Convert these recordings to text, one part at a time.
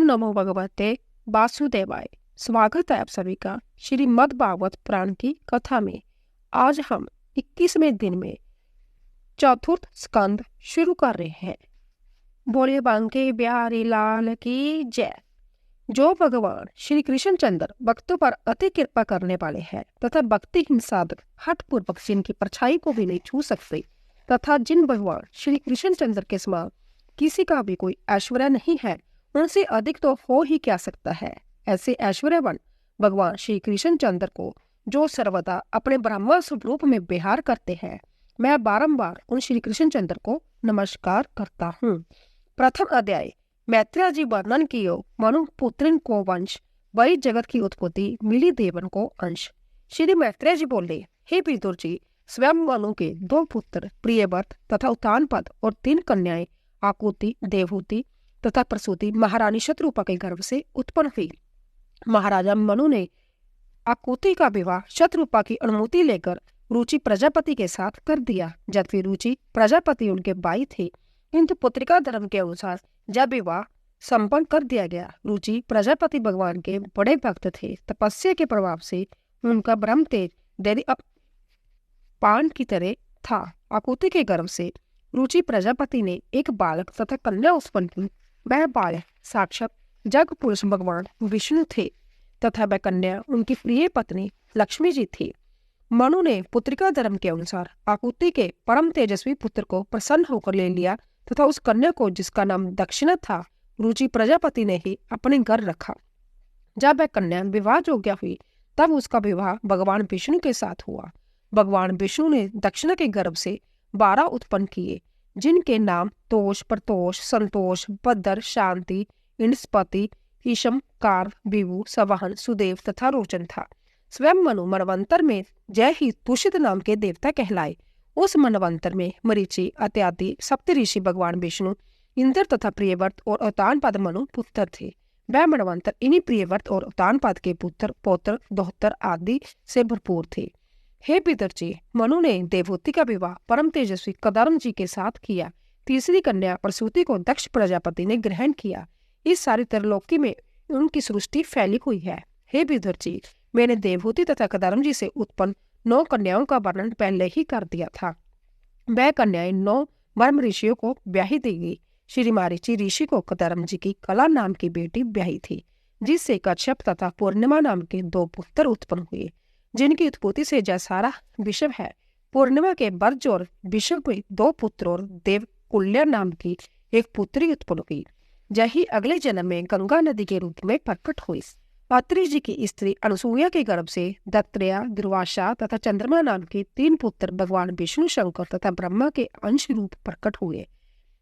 ओम नमो भगवते वासुदेवाय। स्वागत है आप सभी का श्रीमद् भागवत पुराण की कथा में। आज हम 21वें दिन में चतुर्थ स्कंद शुरू कर रहे हैं। बोले बांके बिहारी लाल की जय। जो भगवान श्री कृष्ण चंद्र भक्तों पर अति कृपा करने वाले हैं तथा भक्तिहीन साधक हठ पूर्वक जिनकी परछाई को भी नहीं छू सकते, तथा जिन भगवान श्री कृष्ण चंद्र के समान किसी का भी कोई ऐश्वर्य नहीं है, उनसे अधिक तो हो ही क्या सकता है। ऐसे ऐश्वर्यवान भगवान श्री कृष्ण चंद्र को जो सर्वदा अपने ब्रह्म स्वरूप में विहार करते हैं, मैं बारंबार उन श्री कृष्ण चंद्र को नमस्कार करता हूँ। प्रथम अध्याय मैत्रेय जी वर्णन कियो मनु पुत्रिन को वंश, वही जगत की उत्पत्ति मिली देवन को अंश। श्री मैत्रेय जी बोले, हे विदुर जी, स्वयं मनु के 2 पुत्र प्रियव्रत तथा उत्तानपद और 3 कन्याएं आकुति, देवहूति तथा प्रसूति महारानी शत्रुपा के गर्भ से उत्पन्न हुई। महाराजा मनु ने आकुति का विवाह शत्रुपा की अनुमति लेकर रुचि प्रजापति के साथ कर दिया। जबकि रुचि प्रजापति उनके भाई थे, किंतु पुत्रिका धर्म के अनुसार जब विवाह संपन्न कर दिया गया। रुचि प्रजापति भगवान के बड़े भक्त थे। तपस्या के प्रभाव से उनका ब्रह्म तेज दैवी पान की तरह था। आकुति के गर्भ से रुचि प्रजापति ने एक बालक तथा कन्या उत्पन्न की। वह बालक साक्षात जग पुरुष भगवान विष्णु थे तथा वह कन्या उनकी प्रिय पत्नी लक्ष्मी जी थी। मनु ने पुत्रिका धर्म के अनुसार आकुति के परम तेजस्वी पुत्र को प्रसन्न होकर ले लिया तथा उस कन्या को, जिसका नाम दक्षिणा था, रुचि प्रजापति ने ही अपने घर रखा। जब वह कन्या विवाह योग्य हुई तब उसका विवाह भगवान विष्णु के साथ हुआ। भगवान विष्णु ने दक्षिणा के गर्भ से 12 उत्पन्न किए, जिनके नाम तोष, प्रतोष, संतोष, भद्र, शांति, इंद्रपति, ईशम, कार, विभु, सवाहन, सुदेव तथा रोचन था। स्वयं मनु मनवंतर में जय ही तुषित नाम के देवता कहलाए। उस मनवंतर में मरीचि इत्यादि सप्त ऋषि भगवान विष्णु, इंद्र तथा प्रियव्रत और उत्तानपाद मनु पुत्र थे। वह मनवंतर इन्हीं प्रियव्रत और उत्तानपाद के पुत्र, पौत्र, दोहतर आदि से भरपूर थे। हे पितर जी, मनु ने देवहूति का विवाह परम तेजस्वी कदर्म जी के साथ किया। तीसरी कन्या प्रसूति को दक्ष प्रजापति ने ग्रहण किया। इस सारी त्रिलोकी में उनकी सृष्टि फैली हुई है। हे पितर जी, मैंने देवहूति तथा कदर्म जी से उत्पन्न 9 कन्याओं का वर्णन पहले ही कर दिया था। वह कन्याएं 9 ब्रह्म ऋषियों को ब्याही दी गई। श्री मारीचि ऋषि को कदर्म जी की कला नाम की बेटी ब्याही थी, जिससे कश्यप तथा पूर्णिमा नाम के 2 पुत्र उत्पन्न हुए, जिनकी उत्पत्ति से जयसारा विषव है। पूर्णिमा के वर्ज और विषव में 2 पुत्र और देवकुल्य नाम की एक पुत्री उत्पन्न हुई। यही अगले जन्म में गंगा नदी के रूप में प्रकट हुई। अत्रि जी की स्त्री अनुसूया के गर्भ से दत्रेय, दुर्वासा तथा चंद्रमा नाम के 3 पुत्र भगवान विष्णु, शंकर तथा ब्रह्मा के अंश रूप प्रकट हुए।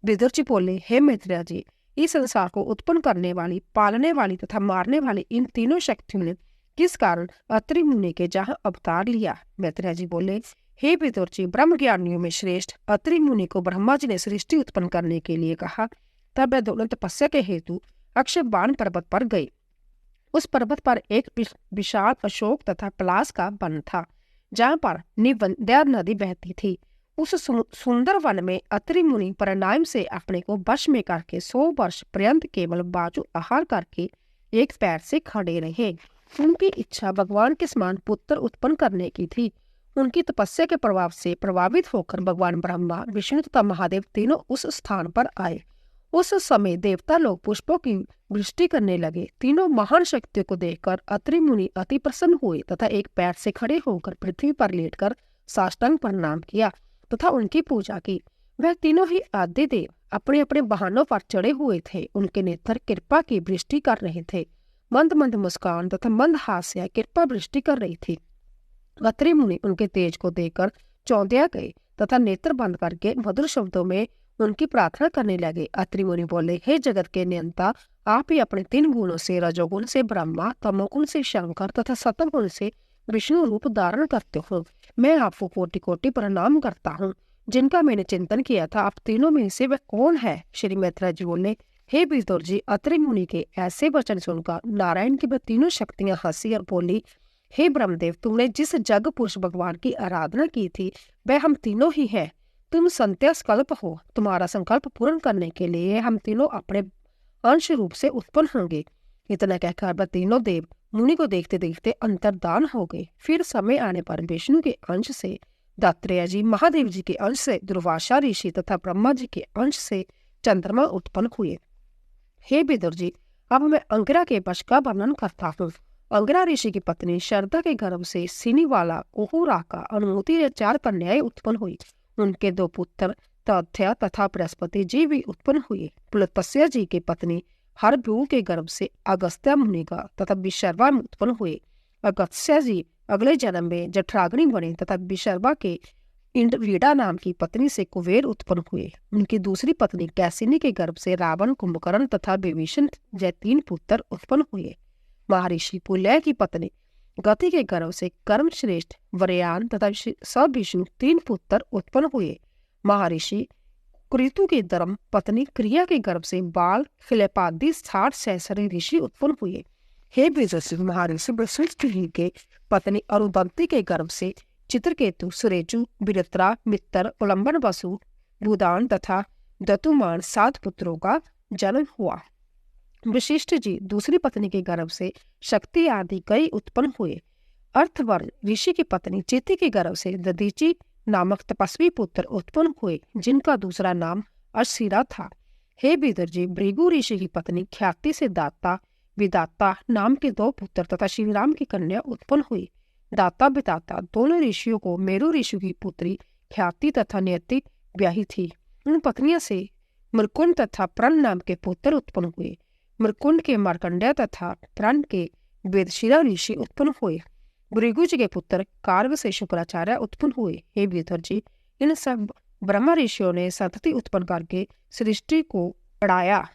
विदुर जी बोले, हे मैत्रेय जी, इस संसार को उत्पन्न करने वाली, पालने वाली तथा मारने वाली इन तीनों शक्तियों ने किस कारण अत्रि मुनि के जहाँ अवतार लिया। मैत्रेय जी बोले, हे विदुर जी, ब्रह्म ज्ञानियों में श्रेष्ठ अत्रि मुनि को ब्रह्मा जी ने सृष्टि उत्पन्न करने के लिए कहा। तब वह दोनों तपस्या के हेतु अक्षयबाण पर्वत पर गए। उस पर्वत पर एक विशाल अशोक तथा पलास का वन था, जहाँ पर निवंद्या नदी बहती थी। उस सुंदर वन में अत्रि मुनि प्राणायाम से अपने को वश में करके 100 वर्ष पर्यंत केवल बाजू आहार करके एक पैर से खड़े रहे। उनकी इच्छा भगवान के समान पुत्र उत्पन्न करने की थी। उनकी तपस्या के प्रभाव से प्रभावित होकर भगवान ब्रह्मा, विष्णु तथा महादेव तीनों उस स्थान पर आए। उस समय देवता लोग पुष्पों की वृष्टि करने लगे। तीनों महान शक्तियों को देखकर अत्रि मुनि अति प्रसन्न हुए तथा एक पैर से खड़े होकर पृथ्वी पर लेटकर साष्टांग प्रणाम किया तथा उनकी पूजा की। वह तीनों ही आदि देव अपने अपने वाहनों पर चढ़े हुए थे। उनके नेत्र कृपा की वृष्टि कर रहे थे। मंद मंद मुस्कान तथा मंद हास्य कृपा वृष्टि कर रही थी। अत्रि मुनि उनके तेज को देखकर चौंधिया गए तथा नेत्र बंद करके मधुर शब्दों में उनकी प्रार्थना करने लगे। अत्रि मुनि बोले, हे जगत के नियंता, आप ही अपने 3 गुणों से, रजोगुण से ब्रह्मा, तमोगुण से शंकर तथा सतोगुण से विष्णु रूप धारण करते हो। मैं आपको कोटि कोटि प्रणाम करता हूँ। जिनका मैंने चिंतन किया था, आप तीनों में से वह कौन है? श्री मैत्रेय जी बोले, हे विदुर जी, अत्रि मुनि के ऐसे वचन सुनकर नारायण की वह तीनों शक्तियां हंसी और बोली, हे ब्रह्मदेव, तुमने जिस जग पुरुष भगवान की आराधना की थी वह हम तीनों ही है। तुम संत्य संकल्प हो। तुम्हारा संकल्प पूर्ण करने के लिए हम तीनों अपने अंश रूप से उत्पन्न होंगे। इतना कहकर वह तीनों देव मुनि को देखते देखते अंतर्धान हो गए। फिर समय आने पर विष्णु के अंश से दत्तात्रेय जी, महादेव जी के अंश से दुर्वासा ऋषि तथा ब्रह्मा जी के अंश से चंद्रमा उत्पन्न हुए। हे विदुर जी, अब मैं अंगिरा के वंश का वर्णन करता हूँ। अंगिरा ऋषि की पत्नी शारदा के गर्भ से सिनीवाला, ओहुराका, अनुमति ने 4 कन्याएं उत्पन्न हुई। उनके 2 पुत्र तथ्या तथा बृहस्पति जी भी उत्पन्न हुए। पुलत्स्य जी की पत्नी हरभू के गर्भ से अगस्त्य मुनिका तथा विशर्वा उत्पन्न हुए। अगस्त्य जी अगले जन्म में जठराग्नि बने तथा विशर्वा के इंद्रवीड़ा नाम की पत्नी से कुबेर उत्पन्न हुए। उनकी दूसरी पत्नी कैसिनी के गर्भ से रावण, कुंभकर्ण तथा विभीषण जय 3 पुत्र उत्पन्न हुए। महर्षि पुलय की पत्नी गति के गर्भ से कर्मश्रेष्ठ, वरयान तथा सविष्णु 3 पुत्र उत्पन्न हुए। महर्षि कृतु की धर्म पत्नी क्रिया के गर्भ से बाल, फिलिपादि 60 सहस्री ऋषि उत्पन्न हुए। हे विदुषी, महर्षि वशिष्ठ जी के पत्नी अरुंधति के गर्भ से चित्रकेतु, सुरेचु, विरत्रा, मित्र, उलंबन, वसु, भूदान तथा दतुमान 7 पुत्रों का जन्म हुआ। वशिष्ठ जी दूसरी पत्नी के गर्भ से शक्ति आदि कई उत्पन्न हुए। अर्थवर्ण ऋषि की पत्नी चेती के गर्भ से दधीचि नामक तपस्वी पुत्र उत्पन्न हुए, जिनका दूसरा नाम अशिरा था। हे विदुर जी, भृगु ऋषि की पत्नी ख्याति से दाता, विदाता नाम के 2 पुत्र तथा श्रीराम की कन्या उत्पन्न हुई। दाता विदाता दोनों ऋषियों को मेरु ऋषि की पुत्री ख्याति तथा नियति ब्याही थी। उन पत्नियों से मृकुंड तथा प्रण नाम के पुत्र उत्पन्न हुए। मृकुंड के मार्कंडेय तथा प्रण के वेदशिरा ऋषि उत्पन्न हुए। भृगु जी के पुत्र कार्व से शुक्राचार्य उत्पन्न हुए। हे विदुर जी, इन सब ब्रह्मा ऋषियों ने संतति उत्पन्न करके सृष्टि को बढ़ाया।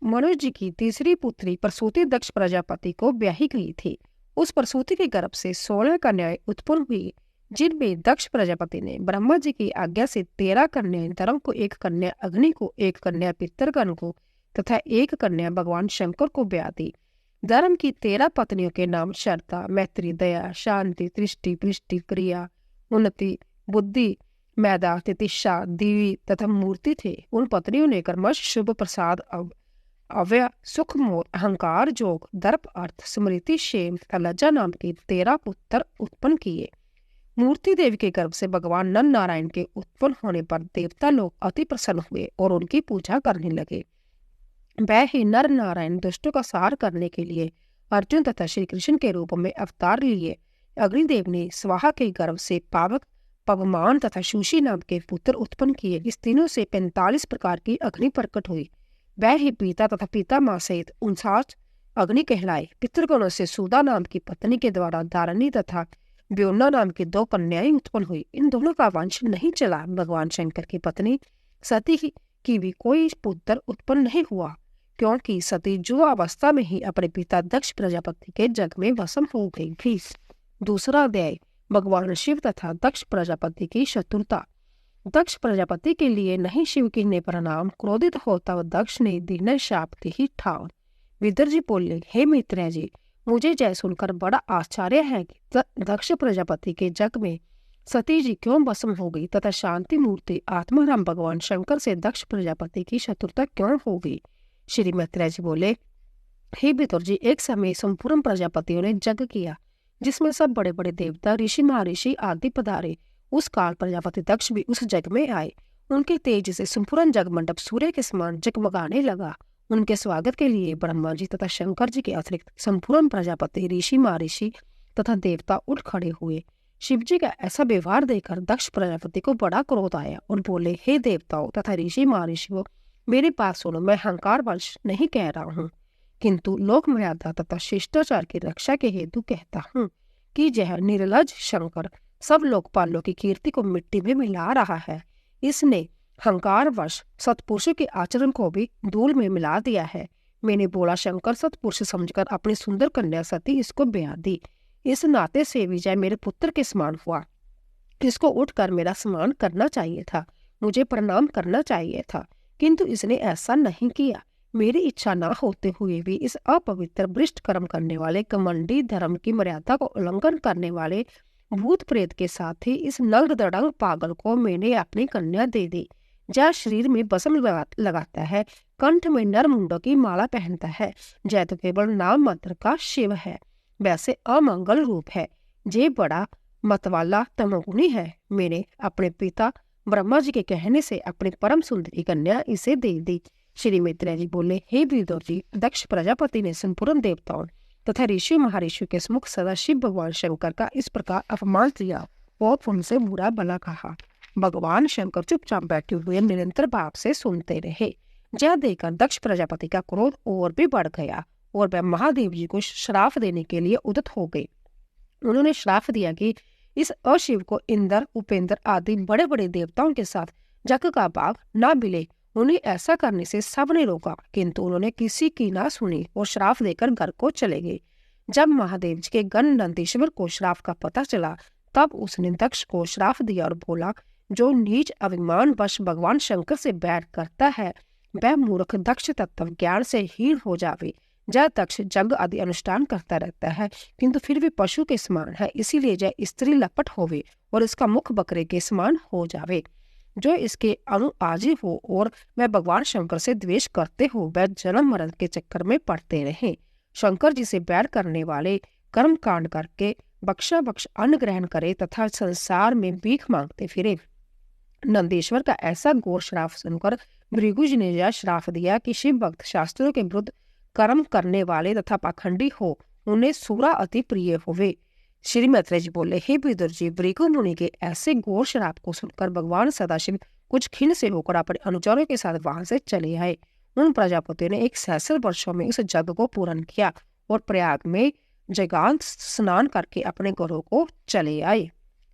मनुष्य जी की तीसरी पुत्री प्रसूति दक्ष प्रजापति को ब्याही गई थी। उस प्रसूति के गर्भ से 16 कन्याएं उत्पन्न हुई, जिनमें दक्ष प्रजापति ने ब्रह्मा जी की आज्ञा से 13 कन्याएं धर्म को, 1 कन्या अग्नि को, 1 कन्या पितृगण को तथा 1 कन्या भगवान शंकर को ब्याह दी। धर्म की 13 पत्नियों के नाम शारदा, मैत्री, दया, शांति, दृष्टि, पृष्टि, क्रिया, उन्नति, बुद्धि, मैदा, तितिक्षा, देवी तथा मूर्ति थे। उन पत्नियों ने कर्मश, शुभ, प्रसाद, अव्यय, सुख, मोह, अहंकार, जोग, दर्प, अर्थ, स्मृति, क्षेम तथा लज्जा नाम के 13 पुत्र उत्पन्न किए। मूर्ति देवी के गर्भ से भगवान नर नारायण के उत्पन्न होने पर देवता लोग अति प्रसन्न हुए और उनकी पूजा करने लगे। वह ही नर नारायण दुष्टों का संहार करने के लिए अर्जुन तथा श्री कृष्ण के रूप में अवतार लिए। अग्निदेव ने स्वाहा के गर्भ से पावक, पवमान तथा शूषी नाम के पुत्र उत्पन्न किए। इस तीनों से 45 प्रकार की अग्नि प्रकट हुई। वह ही पिता तथा पितामह सहित 59 अग्नि कहलाए। पितृगणों से सुदा नाम की पत्नी के द्वारा धारणी तथा ब्योना नाम की 2 कन्याएं उत्पन्न हुई। इन दोनों का वंश नहीं चला। भगवान शंकर की पत्नी सती की भी कोई पुत्र उत्पन्न नहीं हुआ, क्योंकि सती जो अवस्था में ही अपने पिता दक्ष प्रजापति के जग में भस्म हो गई थी। दूसरा अध्याय, भगवान शिव तथा दक्ष प्रजापति की शत्रुता। दक्ष प्रजापति के लिए नहीं शिव की ने प्रणाम। क्रोधित होता दक्ष ने दीन शाप दी ही ठाव। विदुर जी बोले, हे मित्र जी, मुझे जय सुनकर बड़ा आश्चर्य है कि दक्ष प्रजापति के जग में सती जी क्यों भस्म हो गई तथा शांति मूर्ति आत्माराम भगवान शंकर से दक्ष प्रजापति की शत्रुता क्यों हो गई। श्री मैत्रेय जी बोले, हे विदुर जी, एक समय संपूर्ण प्रजापतियों ने जग किया, जिसमें सब बड़े बड़े देवता, ऋषि, महर्षि आदि पधारे। उस काल प्रजापति दक्ष भी उस जग में आए। उनके तेज से संपूर्ण जग मंडप सूर्य के समान जगमगाने लगा। उनके स्वागत के लिए ब्रह्मा जी तथा शंकर जी के अतिरिक्त संपूर्ण प्रजापति, ऋषि, महर्षि तथा देवता उठ खड़े हुए। शिव जी का ऐसा व्यवहार देखकर दक्ष प्रजापति को बड़ा क्रोध आया और बोले, हे देवताओं तथा ऋषि, महर्षियों, मेरी बात सुनो। मैं अहंकार वश नहीं कह रहा हूँ, किंतु लोक मर्यादा तथा शिष्टाचार की रक्षा के हेतु कहता हूँ कि यह निर्लज शंकर सब लोकपालों की कीर्ति को मिट्टी में मिला रहा है। इसने अहंकारवश सत्पुरुषों के आचरण को भी धूल में मिला दिया है। मैंने बोला, शंकर सत्पुरुष समझकर अपनी सुंदर कन्या सती इसको ब्याह दी। इस नाते से विजय मेरे पुत्र के समान हुआ। इसको उठकर मेरा सम्मान करना चाहिए था, मुझे प्रणाम करना चाहिए था, किंतु इसने ऐसा नहीं किया। मेरी इच्छा न होते हुए भी इस अपवित्र भ्रष्ट कर्म करने वाले, कमंडी, धर्म की मर्यादा को उल्लंघन करने वाले भूत प्रेत के साथ ही इस नंग दड़ंग पागल को मैंने अपनी कन्या दे दी। जय शरीर में बसम लगाता है, कंठ में नर मुंडों की माला पहनता है, जय तो केवल नाम मात्र का शिव है, वैसे अमंगल रूप है, जे बड़ा मतवाला तमोगुणी है। मैंने अपने पिता ब्रह्मा जी के कहने से अपनी परम सुंदरी कन्या इसे दे दी। श्री मैत्रेय जी बोले, हे विदुर जी, दक्ष प्रजापति ने संपूर्ण देवताओं तथा ऋषि महर्षि के सम्मुख सदाशिव भगवान शंकर का इस प्रकार अपमान किया और उनसे बुरा भला कहा। भगवान शंकर चुपचाप बैठे हुए निरंतर भाव से सुनते रहे। यह देखकर दक्ष प्रजापति का क्रोध और भी बढ़ गया और वह महादेव जी को श्राप देने के लिए उद्यत हो गए। उन्होंने श्राप दिया कि इस अशिव को इंद्र, उपेंद्र आदि बड़े बड़े देवताओं के साथ जग का भाग ना मिले। उन्हें ऐसा करने से सबने रोका, किंतु उन्होंने किसी की ना सुनी और श्राप देकर घर को चले गए। जब महादेव जी के गण नंदीश्वर को श्राप का पता चला, तब उसने दक्ष को श्राप दिया और बोला, जो नीच अभिमान वश भगवान शंकर से बैर करता है, वह मूर्ख दक्ष तत्व ज्ञान से हीन हो जावे। जय दक्ष जग आदि अनुष्ठान करता रहता है, किंतु फिर भी पशु के समान है, इसीलिए जय स्त्री लपट होवे और इसका मुख बकरे के समान हो जावे। जो इसके अनुआजी हो और वह भगवान शंकर से द्वेष करते हो, वह जन्म मरण के चक्कर में पड़ते रहे। शंकर जी से बैर करने वाले कर्म कांड करके बख्शा बख्श अन्न ग्रहण करे तथा संसार में भीख मांगते फिरे। नंदीश्वर का ऐसा घोर श्राप सुनकर भृगु जी ने यह श्राप दिया कि शिव भक्त शास्त्रों के विरुद्ध कर्म करने वाले तथा पाखंडी हो, उन्हें सूरा अति प्रिय होवे। श्री मैत्रेय जी बोले, हे विदुर जी, भृगु मुनि के ऐसे घोर श्राप को सुनकर भगवान सदाशिव कुछ खिन्न से होकर अपने अनुचरों के साथ वहां से चले आए। उन प्रजापतियों ने 1 सहस्र वर्षों में उस यज्ञ को पूर्ण किया और प्रयाग में जगांत स्नान करके अपने घरों को चले आए।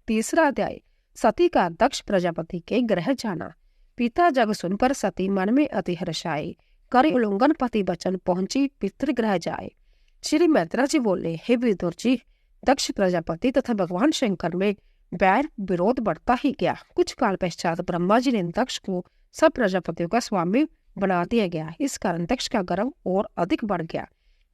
तीसरा अध्याय, सती का दक्ष प्रजापति के ग्रह जाना। पिता जग सुनकर सती मन में अति हर्षाई, कर उल्लंघन पति बचन पहुंची पितृग्रह जाए। श्री मैत्रेय जी बोले, हे विदुर जी, दक्ष प्रजापति तथा भगवान शंकर में बैर विरोध बढ़ता ही गया। कुछ काल पश्चात ब्रह्मा जी ने दक्ष को सब प्रजापतियों का स्वामी बना दिया गया। इस कारण दक्ष का गर्व और अधिक बढ़ गया।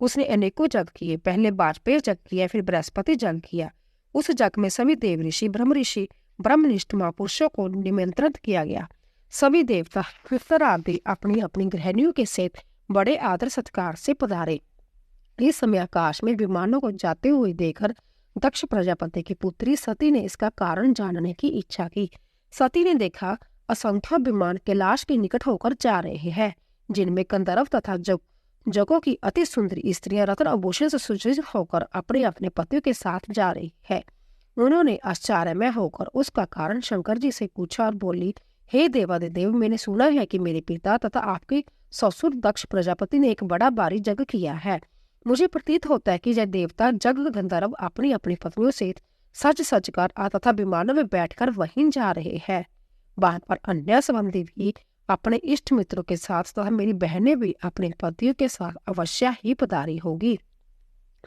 उसने अनेकों जग किए, पहले वाजपेय जग किया, फिर बृहस्पति जग किया। उस जग में सभी देव ऋषि, ब्रह्म ऋषि, ब्रह्मनिष्ठ महापुरुषों को निमंत्रित किया गया। सभी देवता आदि अपनी अपनी गृहिणियों के साथ बड़े आदर सत्कार से पधारे। इस समय आकाश में विमानों को जाते हुए देखकर दक्ष प्रजापति की पुत्री सती ने इसका कारण जानने की इच्छा की। सती ने देखा असंख्य विमान कैलाश के निकट होकर जा रहे हैं, जिनमें गंधर्व तथा जगों की अति सुंदर स्त्रियां रत्न आभूषण से सुसज्जित होकर अपने अपने पतियों के साथ जा रही है। उन्होंने आश्चर्य में होकर उसका कारण शंकर जी से पूछा और बोली, हे देवादिदेव, मैंने सुना है कि मेरे पिता तथा आपके ससुर दक्ष प्रजापति ने एक बड़ा भारी यज्ञ किया है। मुझे प्रतीत होता है कि यह देवता जग गंधर्व अपनी अपनी पत्नियों से सज सज कर तथा विमानों में बैठकर वहीं जा रहे हैं। वहां पर अन्य संबंधी भी अपने इष्ट मित्रों के साथ तथा मेरी बहनें भी अपने पतियों के साथ अवश्य ही पधारी होगी।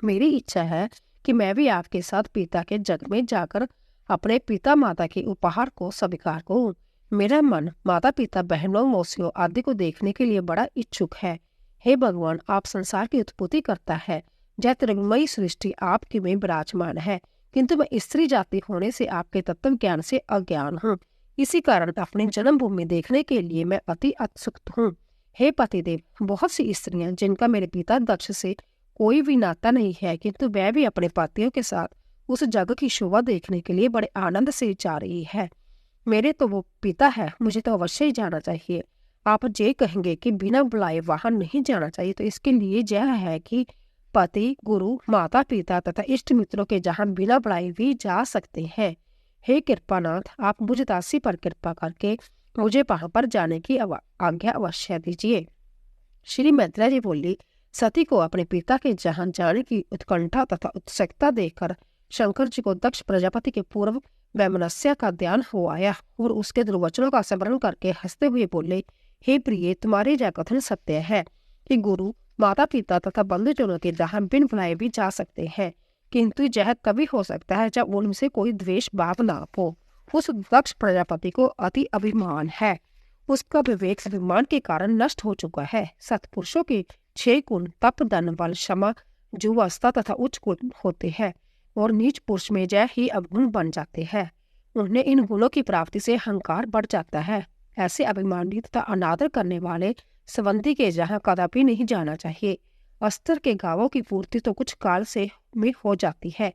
मेरी इच्छा है कि मैं भी आपके साथ पिता के जग में जाकर अपने पिता माता के उपहार को स्वीकार करूं। मेरा मन माता पिता, बहनों, मौसियों आदि को देखने के लिए बड़ा इच्छुक है। हे भगवान, आप संसार की उत्पत्ति करता है। जय त्रिगुणमयी सृष्टि आपके में विराजमान है, किंतु मैं स्त्री जाति होने से आपके तत्व ज्ञान से अज्ञान हूँ। इसी कारण अपनी जन्मभूमि देखने के लिए मैं अति उत्सुक हूँ। हे पतिदेव, बहुत सी स्त्रियां जिनका मेरे पिता दक्ष से कोई भी नाता नहीं है, किंतु वह भी अपने पतियों के साथ उस जग की शोभा देखने के लिए बड़े आनंद से जा रही है। मेरे तो वो पिता है, मुझे तो अवश्य ही जाना चाहिए। आप ये कहेंगे कि बिना बुलाए वहां नहीं जाना चाहिए, तो इसके लिए यह है कि पति, गुरु, माता पिता तथा इष्ट मित्रों के जहां बिना बुलाए भी जा सकते हैं। हे कृपानाथ, आप मुझ दासी पर कृपा करके मुझे वहां पर जाने की आज्ञा अवश्य दीजिए। श्री मैत्रेय जी बोली, सती को अपने पिता के जहां जाने की उत्कंठा तथा उत्सुकता देखकर शंकर जी को दक्ष प्रजापति के पूर्व वैमनस्य का ध्यान हो आया और उसके दुर्वचनों का स्मरण करके हंसते हुए बोले, हे प्रिय, तुम्हारे यह कथन सत्य है कि गुरु, माता पिता तथा बंधुजनों के जहां बिन बुलाए भी जा सकते हैं, किंतु यह तभी हो सकता है जब उनसे कोई द्वेष भाव ना हो। उस दक्ष प्रजापति को अति अभिमान है, उसका विवेक अभिमान के कारण नष्ट हो चुका है। सत्पुरुषों के 6 गुण तप, धन, बल, क्षमा, जुवास्ता तथा उच्च गुण होते हैं और नीच पुरुष में जय ही अवगुण बन जाते हैं। उन्हें इन गुणों की प्राप्ति से अहंकार बढ़ जाता है। ऐसे अभिमानी तथा अनादर करने वाले संबंधी के जहाँ कदापि नहीं जाना चाहिए। अस्तर के गावों की पूर्ति तो कुछ काल से में हो जाती है,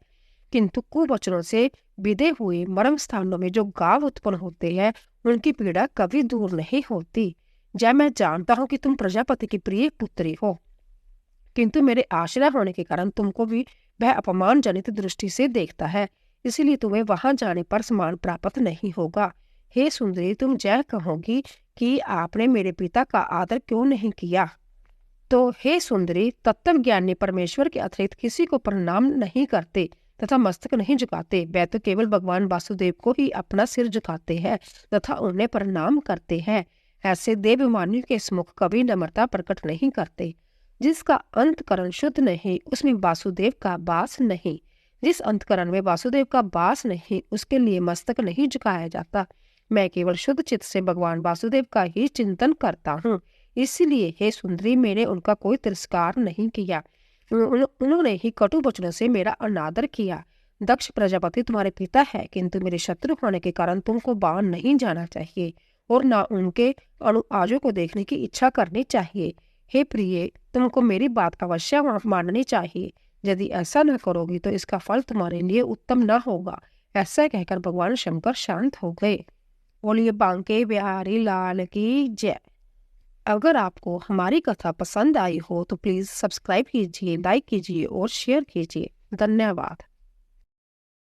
किंतु कुवचनों से विदे हुए मर्म स्थानों में जो गाव उत्पन्न होते हैं उनकी पीड़ा कभी दूर नहीं होती। जय, मैं जानता हूँ कि तुम प्रजापति की प्रिय पुत्री हो, किंतु मेरे आश्रय होने के कारण तुमको भी वह अपमान जनित दृष्टि से देखता है, इसलिए तुम्हें वहां जाने पर सम्मान प्राप्त नहीं होगा। हे सुंदरी, तुम जय कहोगी कि आपने मेरे पिता का आदर क्यों नहीं किया। तो हे सुंदरी, तत्व ज्ञानी परमेश्वर के अतिरिक्त किसी को प्रणाम नहीं करते तथा मस्तक नहीं झुकाते। वे तो केवल भगवान वासुदेव को ही अपना सिर झुकाते हैं तथा उन्हें प्रणाम करते हैं। ऐसे देवमान्यों के सम्मुख कभी नम्रता प्रकट नहीं करते। जिसका अंतकरण शुद्ध नहीं उसमें वासुदेव का वास नहीं। जिस अंतकरण में वासुदेव का वास नहीं उसके लिए मस्तक नहीं झुकाया जाता। मैं केवल शुद्ध चित्त से भगवान वासुदेव का ही चिंतन करता हूँ, इसलिए हे सुंदरी, मैंने उनका कोई तिरस्कार नहीं किया। उन्होंने ही कटु वचनों से मेरा अनादर किया। दक्ष प्रजापति तुम्हारे पिता है, किंतु मेरे शत्रु होने के कारण तुमको बाण नहीं जाना चाहिए और न उनके अनुआजों को देखने की इच्छा करनी चाहिए। हे प्रिय, तुमको मेरी बात अवश्य माननी चाहिए। यदि ऐसा न करोगी तो इसका फल तुम्हारे लिए उत्तम न होगा। ऐसा कहकर भगवान शंकर शांत हो गए। बोलिए बांके बिहारी लाल की जय। अगर आपको हमारी कथा पसंद आई हो तो प्लीज़ सब्सक्राइब कीजिए, लाइक कीजिए और शेयर कीजिए। धन्यवाद।